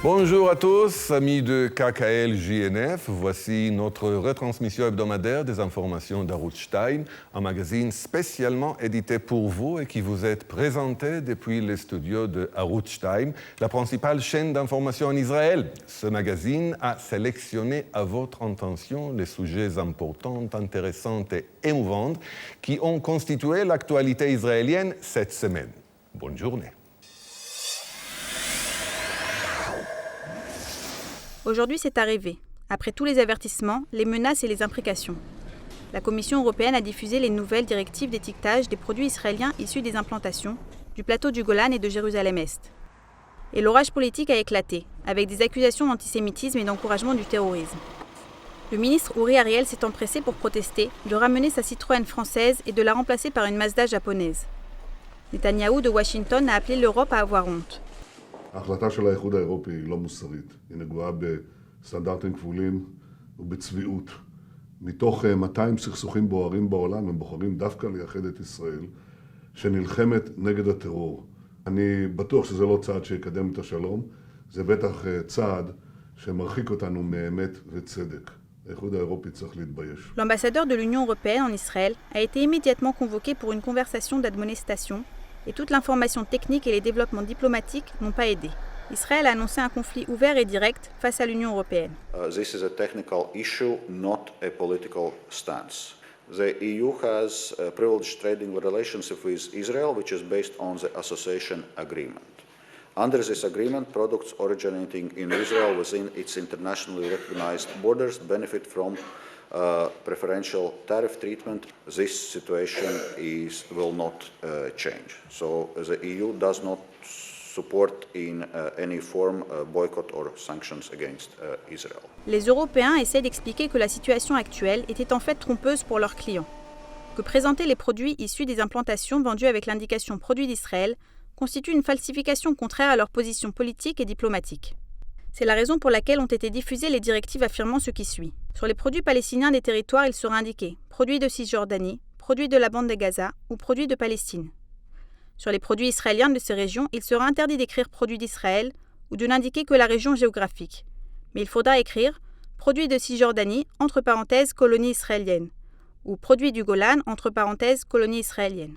Bonjour à tous, amis de KKL JNF. Voici notre retransmission hebdomadaire des informations d'Arutz 2, un magazine spécialement édité pour vous et qui vous est présenté depuis les studios de Arutz 2, la principale chaîne d'information en Israël. Ce magazine a sélectionné à votre intention les sujets importants, intéressants et émouvants qui ont constitué l'actualité israélienne cette semaine. Bonne journée. Aujourd'hui, c'est arrivé. Après tous les avertissements, les menaces et les imprécations. La Commission européenne a diffusé les nouvelles directives d'étiquetage des produits israéliens issus des implantations, du plateau du Golan et de Jérusalem-Est. Et l'orage politique a éclaté, avec des accusations d'antisémitisme et d'encouragement du terrorisme. Le ministre Uri Ariel s'est empressé pour protester, de ramener sa Citroën française et de la remplacer par une Mazda japonaise. Netanyahou de Washington a appelé l'Europe à avoir honte. ההחלטה של האיחוד האירופי היא לא מוסרית, היא נגועה בסטנדרטים כפולים ובצביעות. מתוך 200 סכסוכים בוערים בעולם, הם בוחרים דווקא לייחד את ישראל, שנלחמת נגד הטרור. אני בטוח שזה לא צעד שיקדם את השלום, זה בטח צעד שמרחיק אותנו מאמת וצדק. האיחוד האירופי צריך להתבייש. L'ambassadeur de l'Union européenne en Israël a été immédiatement convoqué pour une conversation d'admonestation et toute l'information technique et les développements diplomatiques n'ont pas aidé. Israël a annoncé un conflit ouvert et direct face à l'Union européenne. This is a technical issue, not a political stance. The EU has a privileged trading relationship with Israel, which is based on the association agreement. Under this agreement, products originating in Israel within its internationally recognized borders benefit from preferential tariff treatment. This situation will not change. So the EU does not support in any form boycott or sanctions against Israel. Les Européens essaient d'expliquer que la situation actuelle était en fait trompeuse pour leurs clients, que présenter les produits issus des implantations vendus avec l'indication produits d'Israël constitue une falsification contraire à leur position politique et diplomatique. C'est la raison pour laquelle ont été diffusées les directives affirmant ce qui suit. Sur les produits palestiniens des territoires, il sera indiqué « produits de Cisjordanie »,« produits de la bande de Gaza » ou « produits de Palestine ». Sur les produits israéliens de ces régions, il sera interdit d'écrire « produits d'Israël » ou de n'indiquer que la région géographique. Mais il faudra écrire « produits de Cisjordanie » entre parenthèses « colonie israélienne » ou « produits du Golan » entre parenthèses « colonie israélienne ».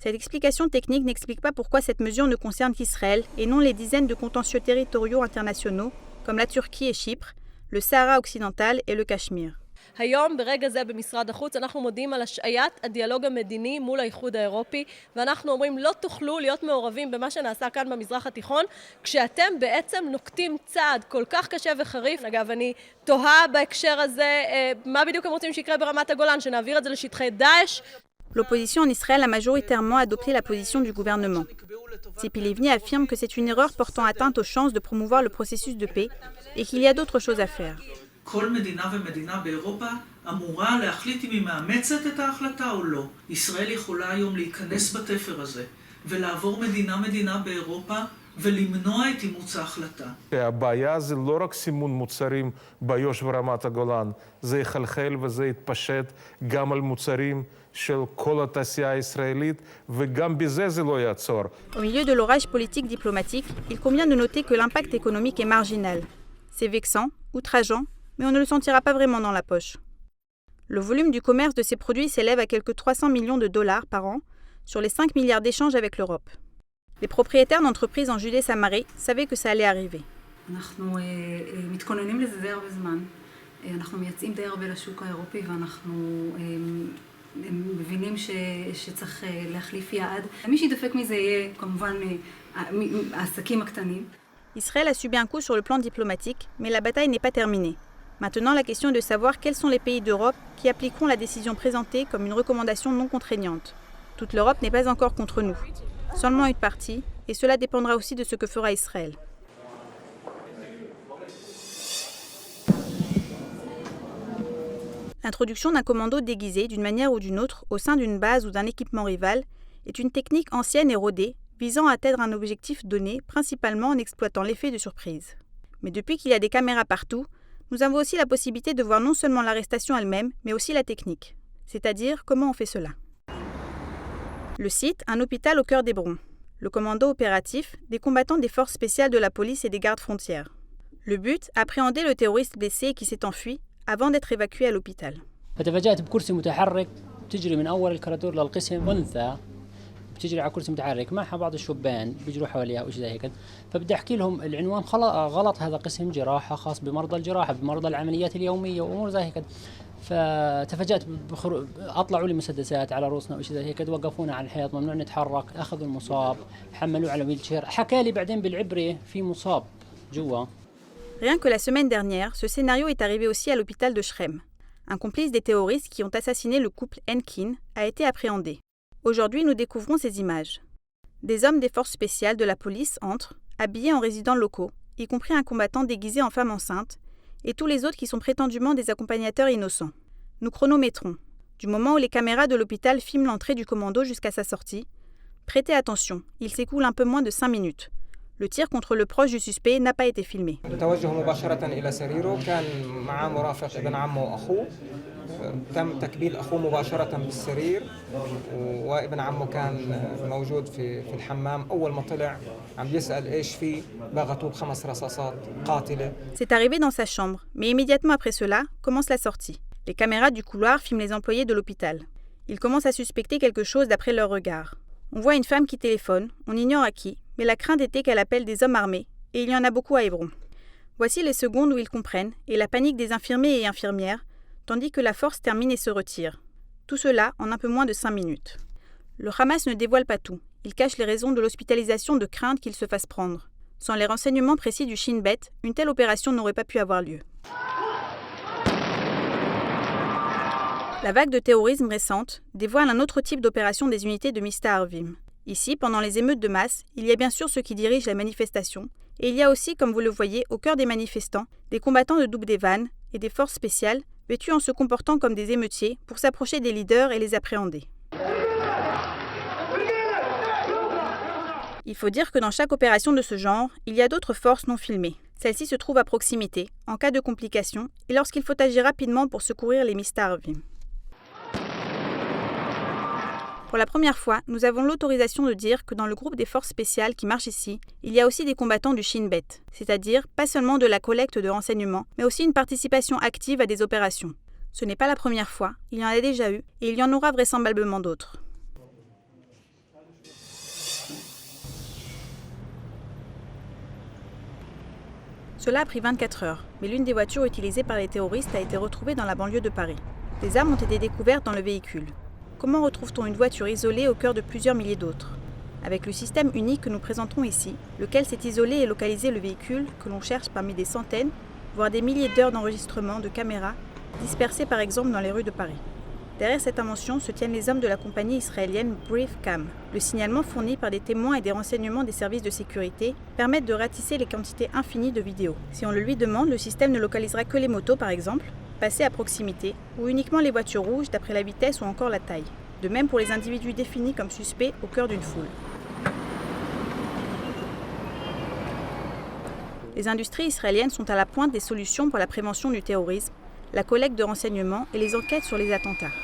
Cette explication technique n'explique pas pourquoi cette mesure ne concerne qu'Israël et non les dizaines de contentieux territoriaux internationaux comme la Turquie et Chypre, le Sahara occidental et le Cachemire. היום ברגע זה במשרד החוץ אנחנו מודיעים על השעיית הדיאלוג המדיני מול האיחוד האירופי ואנחנו אומרים לא תוכלו להיות מעורבים במה שנעשה כאן במזרח התיכון כשאתם בעצם נוקטים צעד כל כך קשה וחריף. אגב, אני תוהה בהקשר הזה מה בדיוק הם רוצים שיקרה ברמת הגולן, שנעביר את זה לשטחי דאעש. L'opposition en Israël a majoritairement adopté la position du gouvernement. Tzipi Livni affirme que c'est une erreur portant atteinte aux chances de promouvoir le processus de paix et qu'il y a d'autres choses à faire. כל מדינה ומדינה באירופה אמורה להחליט אם היא מאמצת את ההחלטה או לא. ישראל יכולה היום להיכנס בתפר הזה ולעבור מדינה באירופה ולמנוע את אימוץ ההחלטה. הבעיה זה לא רק סימון מוצרים ביו"ש ורמת הגולן, זה יחלחל וזה יתפשט גם על מוצרים של כל התעשייה הישראלית, וגם בזה זה לא יעצור. Au milieu de l'orage politique diplomatique, il convient de noter que l'impact économique est marginal. C'est vexant, outrageant, mais on ne le sentira pas vraiment dans la poche. Le volume du commerce de ces produits s'élève à quelques 300 millions de dollars par an sur les 5 milliards d'échanges avec l'Europe. Les propriétaires d'entreprises en Judée-Samarie savaient que ça allait arriver. אנחנו מתכוננים לזה די הרבה זמן. אנחנו מייצאים די הרבה לשוק האירופי ואנחנו מבינים שצריך להחליף יעד. מי שידפק מזה יהיה כמובן העסקים הקטנים. Israël a subi un coup sur le plan diplomatique, mais la bataille n'est pas terminée. Maintenant, la question est de savoir quels sont les pays d'Europe qui appliqueront la décision présentée comme une recommandation non contraignante. Toute l'Europe n'est pas encore contre nous. Seulement une partie, et cela dépendra aussi de ce que fera Israël. L'introduction d'un commando déguisé d'une manière ou d'une autre au sein d'une base ou d'un équipement rival est une technique ancienne et rodée visant à atteindre un objectif donné principalement en exploitant l'effet de surprise. Mais depuis qu'il y a des caméras partout, nous avons aussi la possibilité de voir non seulement l'arrestation elle-même, mais aussi la technique, c'est-à-dire comment on fait cela. Le site, un hôpital au cœur d'Hébron. Le commando opératif, des combattants des forces spéciales de la police et des gardes frontières. Le but, appréhender le terroriste blessé qui s'est enfui avant d'être évacué à l'hôpital. فتفاجأت بكرسي متحرك بتجري من أول الكوريدور للقسم أنثى بتجري على كرسي متحرك معها بعض الشبان بيجروا حواليها وشيء زي هيك فبدي أحكي لهم العنوان غلط هذا قسم جراحة خاص بمرضى الجراحة بمرضى العمليات اليومية وأمور زي هيك فتفاجأت أطلعوا لي مسدسات على رؤوسنا وشيء زي هيك وقفونا على الحيط ممنوع نتحرك أخذوا المصاب حملوه على ويلتشير حكى لي بعدين بالعبرة في مصاب جوا. Rien que la semaine dernière, ce scénario est arrivé aussi à l'hôpital de Shrem. Un complice des terroristes qui ont assassiné le couple Enkin a été appréhendé. Aujourd'hui, nous découvrons ces images. Des hommes des forces spéciales de la police entrent, habillés en résidents locaux, y compris un combattant déguisé en femme enceinte, et tous les autres qui sont prétendument des accompagnateurs innocents. Nous chronométrons. Du moment où les caméras de l'hôpital filment l'entrée du commando jusqu'à sa sortie, prêtez attention, il s'écoule un peu moins de 5 minutes. Le tir contre le proche du suspect n'a pas été filmé. تم تكبيل أخوه مباشرة بالسرير وابن عمه كان موجود في الحمام أول ما طلع عم يسأل إيش فيه بغتوه ب5 رصاصات قاتلة. C'est arrivé dans sa chambre, mais immédiatement après cela, commence la sortie. Les caméras du couloir filment les employés de l'hôpital. Ils commencent à suspecter quelque chose d'après leur regard. On voit une femme qui téléphone, on ignore à qui, mais la crainte était qu'elle appelle des hommes armés, et il y en a beaucoup à Hébron. Voici les secondes où ils comprennent, et la panique des infirmiers et infirmières, tandis que la force termine et se retire. Tout cela en un peu moins de 5 minutes. Le Hamas ne dévoile pas tout. Il cache les raisons de l'hospitalisation de crainte qu'il se fasse prendre. Sans les renseignements précis du Shin Bet, une telle opération n'aurait pas pu avoir lieu. La vague de terrorisme récente dévoile un autre type d'opération des unités de Mista Arvim. Ici, pendant les émeutes de masse, il y a bien sûr ceux qui dirigent la manifestation, et il y a aussi, comme vous le voyez, au cœur des manifestants, des combattants de Dubdevan et des forces spéciales vêtus en se comportant comme des émeutiers pour s'approcher des leaders et les appréhender. Il faut dire que dans chaque opération de ce genre, il y a d'autres forces non filmées. Celles-ci se trouvent à proximité, en cas de complications, et lorsqu'il faut agir rapidement pour secourir les Mista Arvim. Pour la première fois, nous avons l'autorisation de dire que dans le groupe des forces spéciales qui marche ici, il y a aussi des combattants du Shin Bet, c'est-à-dire pas seulement de la collecte de renseignements, mais aussi une participation active à des opérations. Ce n'est pas la première fois, il y en a déjà eu, et il y en aura vraisemblablement d'autres. Cela a pris 24 heures, mais l'une des voitures utilisées par les terroristes a été retrouvée dans la banlieue de Paris. Des armes ont été découvertes dans le véhicule. Comment retrouve-t-on une voiture isolée au cœur de plusieurs milliers d'autres? Avec le système unique que nous présenterons ici, lequel s'est isolé et localisé le véhicule que l'on cherche parmi des centaines, voire des milliers d'heures d'enregistrement de caméras, dispersées par exemple dans les rues de Paris. Derrière cette invention se tiennent les hommes de la compagnie israélienne BriefCam. Le signalement fourni par des témoins et des renseignements des services de sécurité permettent de ratisser les quantités infinies de vidéos. Si on le lui demande, le système ne localisera que les motos par exemple, passées à proximité, ou uniquement les voitures rouges d'après la vitesse ou encore la taille. De même pour les individus définis comme suspects au cœur d'une foule. Les industries israéliennes sont à la pointe des solutions pour la prévention du terrorisme, la collecte de renseignements et les enquêtes sur les attentats.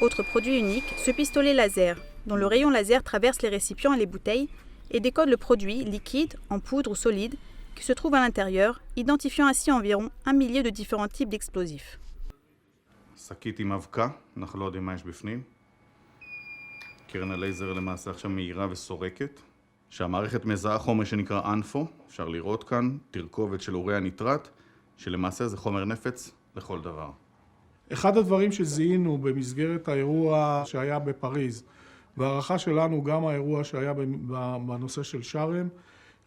Autre produit unique, ce pistolet laser, dont le rayon laser traverse les récipients et les bouteilles et décode le produit, liquide, en poudre ou solide, qui se trouve à l'intérieur, identifiant ainsi environ 1 millier de différents types d'explosifs. שקית עם אבקה, אנחנו לא יודעים מה יש בפנים. קרן הלייזר למעשה עכשיו מהירה וסורקת. שהמערכת מזהה חומר שנקרא אנפו, אפשר לראות כאן, תרכובת של אורי הניטרט, שלמעשה זה חומר נפץ לכל דבר. אחד הדברים שזיהינו במסגרת האירוע שהיה בפריז, והערכה שלנו גם האירוע שהיה בנושא של שרם,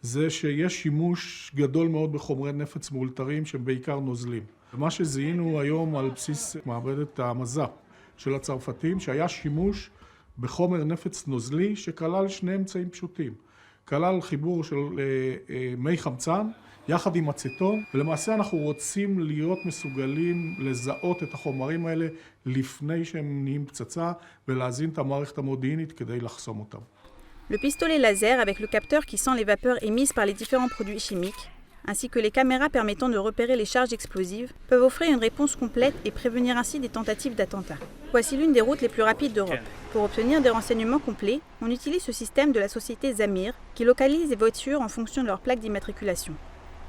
זה שיש שימוש גדול מאוד בחומרי נפץ מאולתרים שהם בעיקר נוזלים. ומה שזיהינו היום על בסיס מעבדת המז"פ של הצרפתים, שהיה שימוש בחומר נפץ נוזלי שכלל שני אמצעים פשוטים. כלל חיבור של מי חמצן יחד עם אצטון, ולמעשה אנחנו רוצים להיות מסוגלים לזהות את החומרים האלה לפני שהם נהיים פצצה ולהזין את המערכת המודיעינית כדי לחסום אותם. Le pistolet laser avec le capteur qui sent les vapeurs émises par les différents produits chimiques, ainsi que les caméras permettant de repérer les charges explosives, peuvent offrir une réponse complète et prévenir ainsi des tentatives d'attentat. Voici l'une des routes les plus rapides d'Europe. Pour obtenir des renseignements complets, on utilise ce système de la société Zamir, qui localise les voitures en fonction de leur plaque d'immatriculation.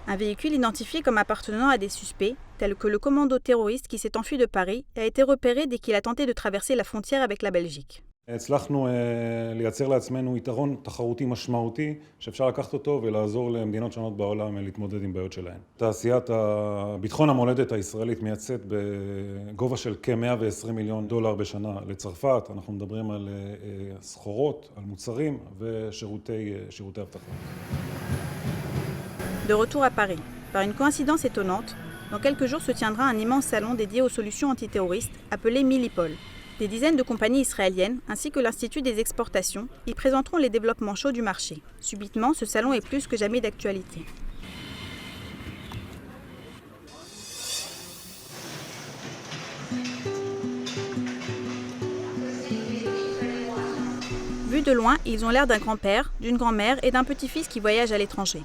Un véhicule identifié comme appartenant à des suspects, tel que le commando terroriste qui s'est enfui de Paris, a été repéré dès qu'il a tenté de traverser la frontière avec la Belgique. הצלחנו לייצר לעצמנו יתרון תחרותי משמעותי שאפשר לקחת אותו ולעזור למדינות שונות בעולם להתמודד עם בעיות שלהן. תעשיית ביטחון המולדת הישראלית מייצאת בגובה של כ-120 מיליון דולר בשנה לצרפת. אנחנו מדברים על סחורות, על מוצרים ושירותי אבטחה. De retour à Paris, par une coïncidence étonnante, dans quelques jours se tiendra un immense salon dédié aux solutions antiterroristes appelé Milipol. Des dizaines de compagnies israéliennes ainsi que l'Institut des exportations y présenteront les développements chauds du marché. Subitement, ce salon est plus que jamais d'actualité. Vus de loin, ils ont l'air d'un grand-père, d'une grand-mère et d'un petit-fils qui voyagent à l'étranger.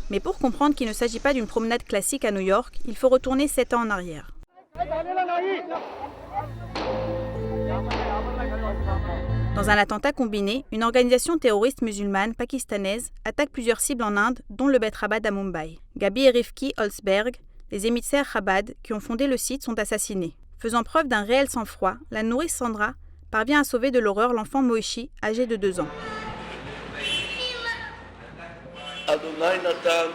Mais pour comprendre qu'il ne s'agit pas d'une promenade classique à New York, il faut retourner 7 ans en arrière. Dans un attentat combiné, une organisation terroriste musulmane pakistanaise attaque plusieurs cibles en Inde, dont le Beit Chabad à Mumbai. Gabi et Rivki Holzberg, les émissaires Chabad qui ont fondé le site, sont assassinés. Faisant preuve d'un réel sang-froid, la nourrice Sandra parvient à sauver de l'horreur l'enfant Moishi, âgé de 2 ans. אדוני נתן,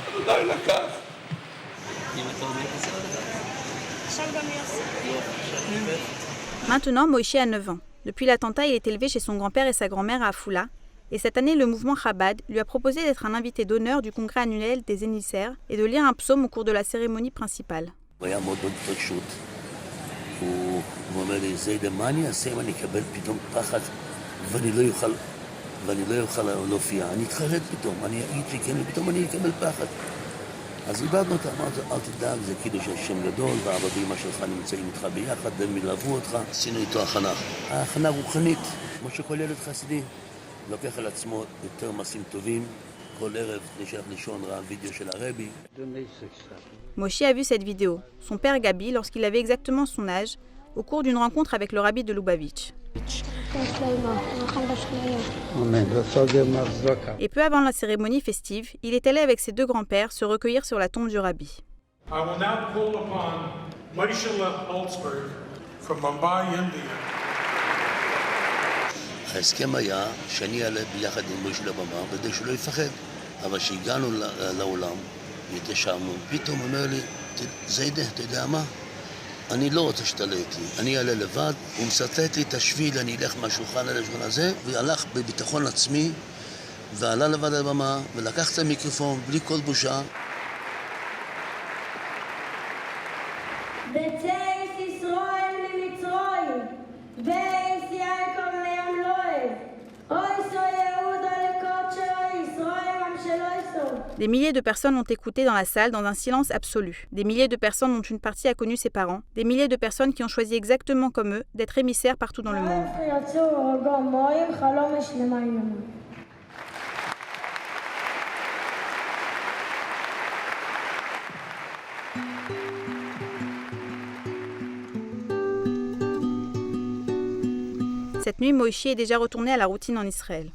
אדוני לקח. Maintenant, Moïse a 9 ans. Depuis l'attentat, il est élevé chez son grand-père et sa grand-mère à Afula. Et cette année, le mouvement Chabad lui a proposé d'être un invité d'honneur du congrès annuel des émissaires et de lire un psaume au cours de la cérémonie principale. הוא היה מאוד פשוט. הוא אומר לי, זיידה, מה אני אעשה אם אני אקבל פתאום פחד ואני לא יוכל להופיע? אני אתחרט פתאום, אני אגיד שכן, ופתאום אני אקבל פחד. אז איבדנו אותה, אמרתי, אל תדאג, זה כאילו שיש שם גדול, ואבא ואמא שלך נמצאים איתך ביחד, והם ילוו אותך. עשינו איתו הכנה. ההכנה רוחנית, כמו שכל ילד חסידי, לוקח על עצמו יותר מעשים טובים. כל ערב נשאר לישון, ראה וידאו של הרבי. Moshe a vu cette vidéo, son père Gabi, lorsqu'il avait exactement son âge, au cours d'une rencontre avec le rabbi de Lubavitch. Et peu avant la cérémonie festive, il est allé avec ses 2 grands-pères se recueillir sur la tombe du rabbi. I will now call upon Moshe Holzberg from Mumbai, India. ההסכם היה שאני אעלה ביחד עם מוישה לבמה כדי שלא יפחד. אבל כשהגענו לעולם, התיישבנו, פתאום אומר לי, זיידה, אתה יודע מה? אני לא רוצה שתעלה איתי, אני אעלה לבד, הוא מסרטט לי את השביל, אני אלך מהשולחן לשולחן הזה, והלך בביטחון עצמי, ועלה לבד על הבמה, ולקח את המיקרופון בלי כל בושה. בצייס ישראל ממצרים, בייס יעקב לימלואב, אוי סו יהודה לקודשו ישראל עם שלא יסוד. Des milliers de personnes ont écouté dans la salle dans un silence absolu. Des milliers de personnes dont une partie a connu ses parents. Des milliers de personnes qui ont choisi exactement comme eux d'être émissaires partout dans le monde. Cette nuit, Moïse est déjà retourné à la routine en Israël.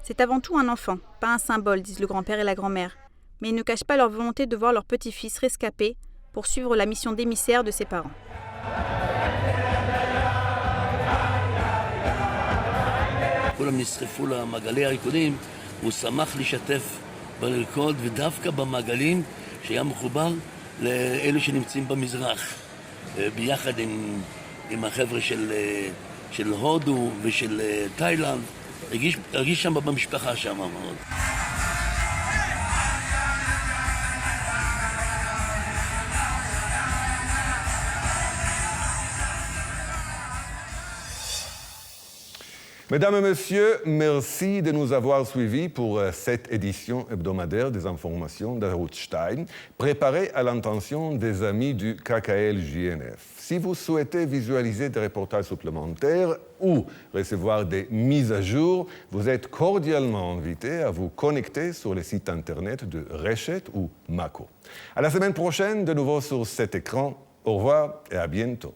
C'est avant tout un enfant, pas un symbole, disent le grand-père et la grand-mère. Mais ils ne cachent pas leur volonté de voir leur petit-fils rescapé pour suivre la mission d'émissaire de ses parents. כולם נסחפו למעגלי הריקודים, הוא שמח לשתף בריקוד, ודווקא במעגלים שהיה מחובר לאלו שנמצאים במזרח, ביחד עם החבר'ה של הודו ושל תאילנד, הרגיש שם במשפחה שם מאוד. Mesdames et messieurs, merci de nous avoir suivis pour cette édition hebdomadaire des informations d'Arutz Stein, préparée à l'intention des amis du KKL-JNF. Si vous souhaitez visualiser des reportages supplémentaires ou recevoir des mises à jour, vous êtes cordialement invités à vous connecter sur le site internet de Reshet ou Mako. À la semaine prochaine, de nouveau sur cet écran. Au revoir et à bientôt.